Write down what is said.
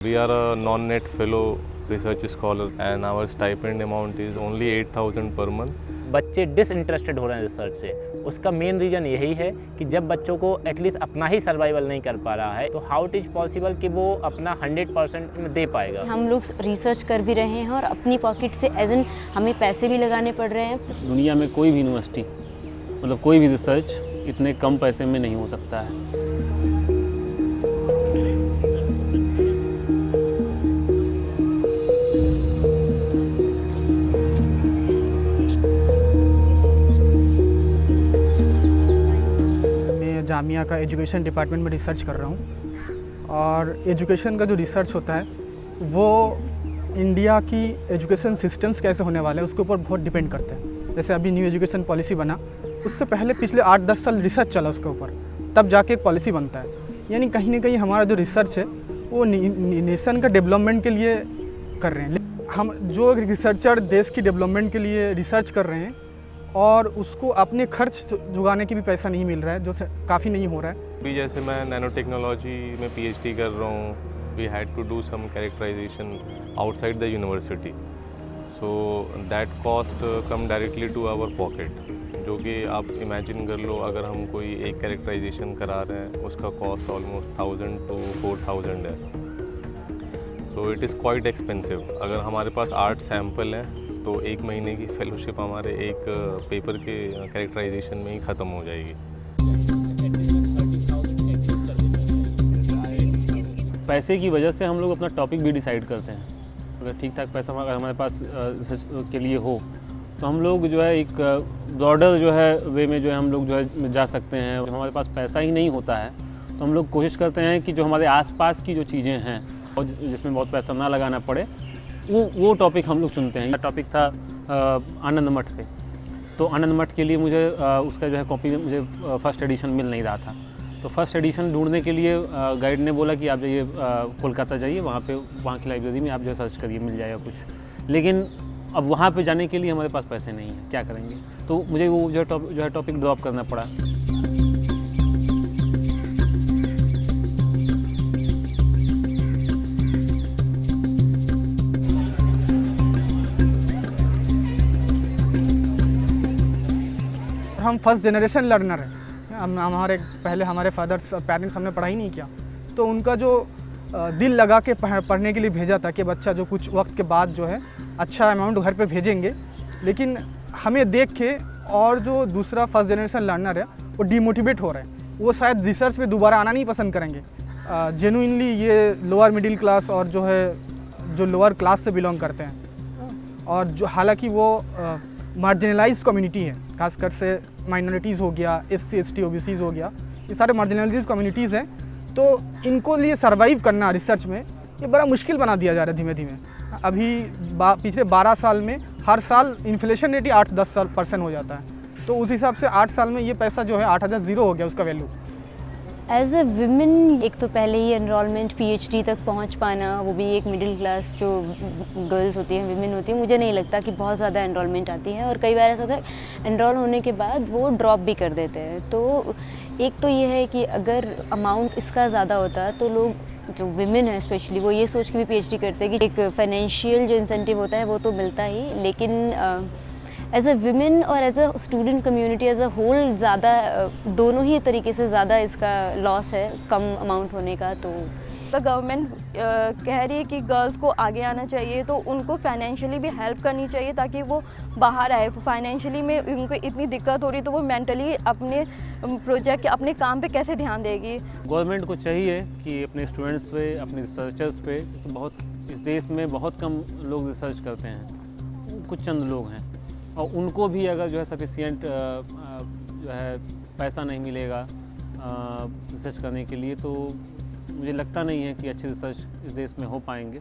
We are a non-net fellow research scholar and our stipend amount is only 8,000 per month. बच्चे disinterested हो रहे हैं research से। उसका मेन रीज़न यही है कि जब बच्चों को एटलीस्ट अपना ही सर्वाइवल नहीं कर पा रहा है तो हाउ इट इज़ पॉसिबल कि वो अपना 100% में दे पाएगा। हम लोग रिसर्च कर भी रहे हैं और अपनी पॉकेट से एज एन हमें पैसे भी लगाने पड़ रहे हैं। दुनिया में कोई भी यूनिवर्सिटी मतलब कोई भी रिसर्च इतने कम पैसे में नहीं हो सकता है। जामिया का एजुकेशन डिपार्टमेंट में रिसर्च कर रहा हूँ और एजुकेशन का जो रिसर्च होता है वो इंडिया की एजुकेशन सिस्टम्स कैसे होने वाले हैं उसके ऊपर बहुत डिपेंड करते हैं। जैसे अभी न्यू एजुकेशन पॉलिसी बना, उससे पहले पिछले 8-10 साल रिसर्च चला उसके ऊपर, तब जाके एक पॉलिसी बनता है। यानी कहीं ना कहीं हमारा जो रिसर्च है वो नेशन का डेवलपमेंट के लिए कर रहे हैं। हम जो रिसर्चर देश की डेवलपमेंट के लिए रिसर्च कर रहे हैं और उसको अपने खर्च जुगाने की भी पैसा नहीं मिल रहा है, जो काफ़ी नहीं हो रहा है। अभी जैसे मैं नैनो टेक्नोलॉजी में PhD कर रहा हूँ, we had to do some characterization outside the university, so that cost come directly to our pocket. जो कि आप इमेजिन कर लो, अगर हम कोई एक कैरेक्टराइजेशन करा रहे हैं उसका कॉस्ट ऑलमोस्ट 1000 to 4000 है। So it is quite expensive. अगर हमारे पास 8 सैम्पल हैं तो एक महीने की फेलोशिप हमारे एक पेपर के कैरेक्टराइजेशन में ही ख़त्म हो जाएगी। पैसे की वजह से हम लोग अपना टॉपिक भी डिसाइड करते हैं। अगर ठीक ठाक पैसा अगर हमारे पास रिसर्च के लिए हो तो हम लोग जो है एक ब्रॉडर जो है वे में जो है हम लोग जो है जा सकते हैं। जब हमारे पास पैसा ही नहीं होता है तो हम लोग कोशिश करते हैं कि जो हमारे आसपास की जो चीज़ें हैं और जिसमें बहुत पैसा ना लगाना पड़े वो टॉपिक हम लोग चुनते हैं। टॉपिक था आनंद मठ पे, तो आनंद मठ के लिए मुझे उसका जो है कॉपी मुझे फर्स्ट एडिशन मिल नहीं रहा था। तो फर्स्ट एडिशन ढूंढने के लिए गाइड ने बोला कि आप जाइए कोलकाता जाइए, वहाँ की लाइब्रेरी में आप जो सर्च करिए मिल जाएगा कुछ। लेकिन अब वहाँ पे जाने के लिए हमारे पास पैसे नहीं हैं, क्या करेंगे? तो मुझे वो जो है टॉपिक ड्रॉप करना पड़ा। हम फर्स्ट जनरेशन लर्नर हैं। पहले हमारे फादर्स पेरेंट्स हमने पढ़ाई नहीं किया, तो उनका जो दिल लगा के पढ़ने के लिए भेजा था कि बच्चा जो कुछ वक्त के बाद जो है अच्छा अमाउंट घर पे भेजेंगे। लेकिन हमें देख के और जो दूसरा फर्स्ट जनरेशन लर्नर है वो डिमोटिवेट हो रहे हैं, वो शायद रिसर्च में दोबारा आना नहीं पसंद करेंगे। जेन्युइनली ये लोअर मिडिल क्लास और जो है जो लोअर क्लास से बिलोंग करते हैं और जो हालांकि वो मार्जिनलाइज कम्युनिटी है, खासकर से माइनॉरिटीज़ हो गया, SC ST OBCs हो गया, ये सारे मार्जिनलाइज कम्युनिटीज़ हैं। तो इनको लिए सर्वाइव करना रिसर्च में ये बड़ा मुश्किल बना दिया जा रहा है धीमे धीमे। अभी पिछले 12 साल में हर साल इन्फ्लेशन रेट ही 8-10% हो जाता है, तो उस हिसाब से 8 साल में ये पैसा जो है 8,000 ज़ीरो हो गया उसका वैल्यू। एज ए विमेन एक तो पहले ही एनरोलमेंट PhD तक पहुंच पाना, वो भी एक मिडिल क्लास जो गर्ल्स होती हैं, विमेन होती हैं, मुझे नहीं लगता कि बहुत ज़्यादा एनरोलमेंट आती है। और कई बार ऐसा होता है एनरोल होने के बाद वो ड्रॉप भी कर देते हैं। तो एक तो ये है कि अगर अमाउंट इसका ज़्यादा होता है तो लोग जो विमेन है स्पेशली वो ये सोच के भी PhD करते हैं कि एक फाइनेंशियल जो इंसेंटिव होता है वो तो मिलता ही, लेकिन एज अ विमेन और as a student community as a whole ज़्यादा दोनों ही तरीके से ज़्यादा इसका लॉस है कम अमाउंट होने का। तो गवर्नमेंट कह रही है कि गर्ल्स को आगे आना चाहिए, तो उनको फाइनेंशियली भी हेल्प करनी चाहिए ताकि वो बाहर आए। फाइनेंशियली में उनको इतनी दिक्कत हो रही तो वो मेंटली अपने प्रोजेक्ट अपने काम पे कैसे ध्यान देगी? गवर्नमेंट को चाहिए कि अपने स्टूडेंट्स पे, अपने रिसर्चर्स पे, तो बहुत इस देश में बहुत कम लोग रिसर्च करते हैं, कुछ चंद लोग हैं, और उनको भी अगर जो है सफिशिएंट जो है पैसा नहीं मिलेगा रिसर्च करने के लिए तो मुझे लगता नहीं है कि अच्छे रिसर्च इस देश में हो पाएंगे।